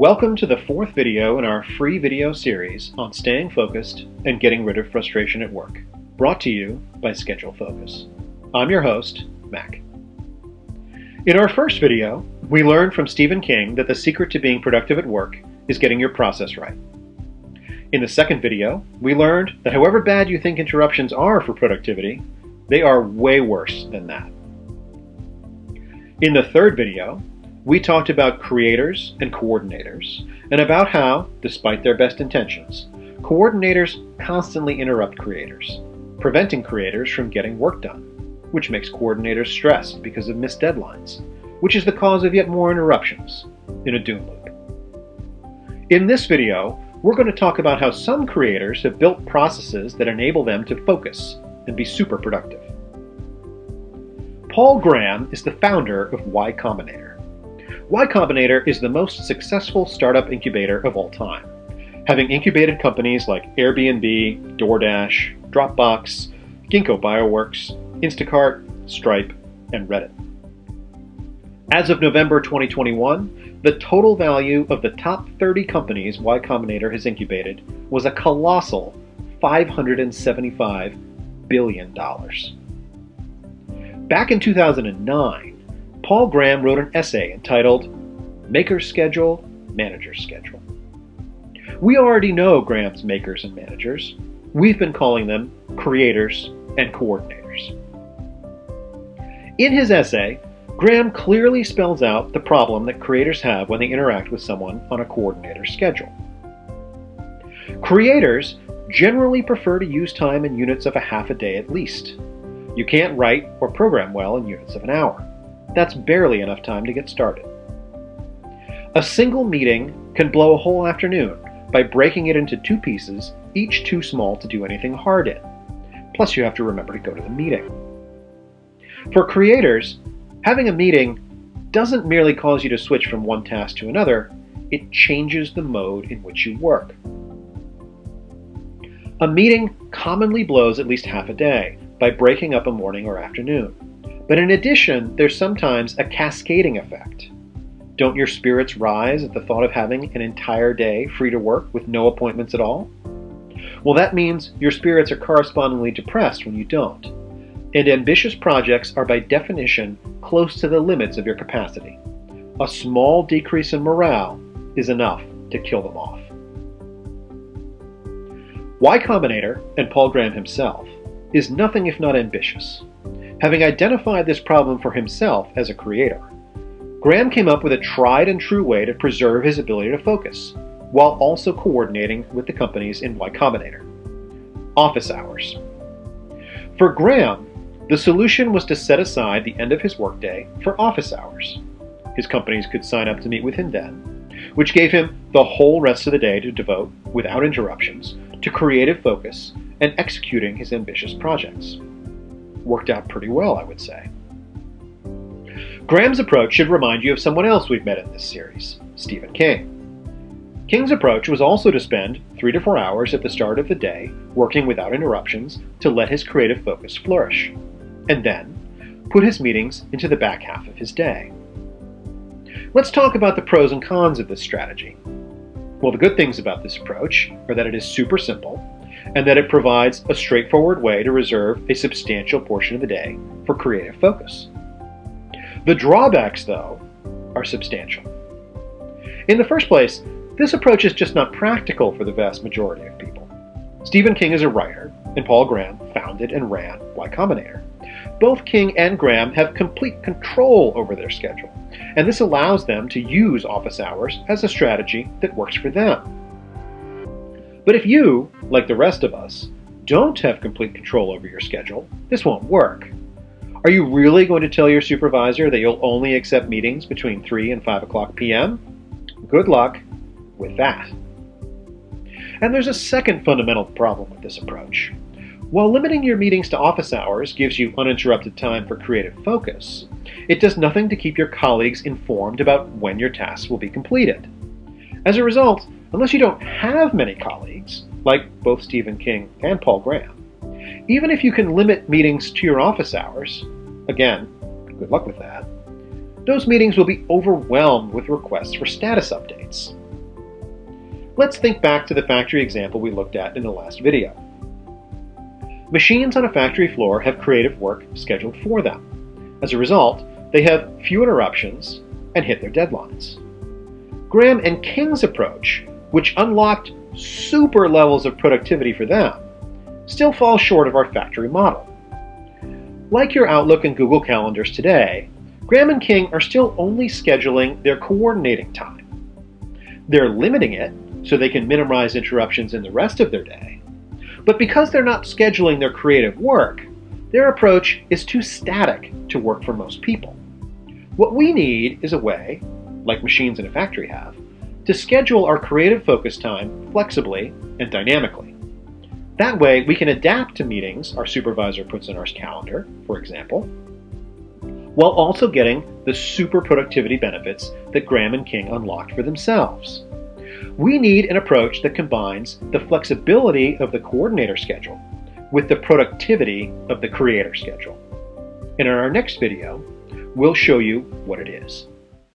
Welcome to the fourth video in our free video series on staying focused and getting rid of frustration at work, brought to you by Schedule Focus. I'm your host, Mac. In our first video, we learned from Stephen King that the secret to being productive at work is getting your process right. In the second video, we learned that however bad you think interruptions are for productivity, they are way worse than that. In the third video, we talked about creators and coordinators, and about how, despite their best intentions, coordinators constantly interrupt creators, preventing creators from getting work done, which makes coordinators stressed because of missed deadlines, which is the cause of yet more interruptions in a doom loop. In this video, we're going to talk about how some creators have built processes that enable them to focus and be super productive. Paul Graham is the founder of Y Combinator. Y Combinator is the most successful startup incubator of all time, having incubated companies like Airbnb, DoorDash, Dropbox, Ginkgo Bioworks, Instacart, Stripe, and Reddit. As of November 2021, the total value of the top 30 companies Y Combinator has incubated was a colossal $575 billion. Back in 2009, Paul Graham wrote an essay entitled Maker's Schedule, Manager's Schedule. We already know Graham's makers and managers. We've been calling them creators and coordinators. In his essay, Graham clearly spells out the problem that creators have when they interact with someone on a coordinator's schedule. Creators generally prefer to use time in units of a half a day at least. You can't write or program well in units of an hour. That's barely enough time to get started. A single meeting can blow a whole afternoon by breaking it into two pieces, each too small to do anything hard in. Plus, you have to remember to go to the meeting. For creators, having a meeting doesn't merely cause you to switch from one task to another, it changes the mode in which you work. A meeting commonly blows at least half a day by breaking up a morning or afternoon. But in addition, there's sometimes a cascading effect. Don't your spirits rise at the thought of having an entire day free to work with no appointments at all? Well, that means your spirits are correspondingly depressed when you don't. And ambitious projects are by definition close to the limits of your capacity. A small decrease in morale is enough to kill them off. Y Combinator, and Paul Graham himself, is nothing if not ambitious. Having identified this problem for himself as a creator, Graham came up with a tried and true way to preserve his ability to focus, while also coordinating with the companies in Y Combinator. Office hours. For Graham, the solution was to set aside the end of his workday for office hours. His companies could sign up to meet with him then, which gave him the whole rest of the day to devote, without interruptions, to creative focus and executing his ambitious projects. Worked out pretty well, I would say. Graham's approach should remind you of someone else we've met in this series, Stephen King. King's approach was also to spend 3 to 4 hours at the start of the day working without interruptions to let his creative focus flourish, and then put his meetings into the back half of his day. Let's talk about the pros and cons of this strategy. Well, the good things about this approach are that it is super simple, and that it provides a straightforward way to reserve a substantial portion of the day for creative focus. The drawbacks, though, are substantial. In the first place, this approach is just not practical for the vast majority of people. Stephen King is a writer, and Paul Graham founded and ran Y Combinator. Both King and Graham have complete control over their schedule, and this allows them to use office hours as a strategy that works for them. But if you, like the rest of us, don't have complete control over your schedule, this won't work. Are you really going to tell your supervisor that you'll only accept meetings between 3 and 5 o'clock p.m.? Good luck with that. And there's a second fundamental problem with this approach. While limiting your meetings to office hours gives you uninterrupted time for creative focus, it does nothing to keep your colleagues informed about when your tasks will be completed. As a result, unless you don't have many colleagues, like both Stephen King and Paul Graham, even if you can limit meetings to your office hours, again, good luck with that, those meetings will be overwhelmed with requests for status updates. Let's think back to the factory example we looked at in the last video. Machines on a factory floor have creative work scheduled for them. As a result, they have few interruptions and hit their deadlines. Graham and King's approach, which unlocked super levels of productivity for them, still falls short of our factory model. Like your Outlook and Google Calendars today, Graham and King are still only scheduling their coordinating time. They're limiting it so they can minimize interruptions in the rest of their day. But because they're not scheduling their creative work, their approach is too static to work for most people. What we need is a way, like machines in a factory have, to schedule our creative focus time flexibly and dynamically. That way, we can adapt to meetings our supervisor puts in our calendar, for example, while also getting the super productivity benefits that Graham and King unlocked for themselves. We need an approach that combines the flexibility of the coordinator schedule with the productivity of the creator schedule. And in our next video, we'll show you what it is.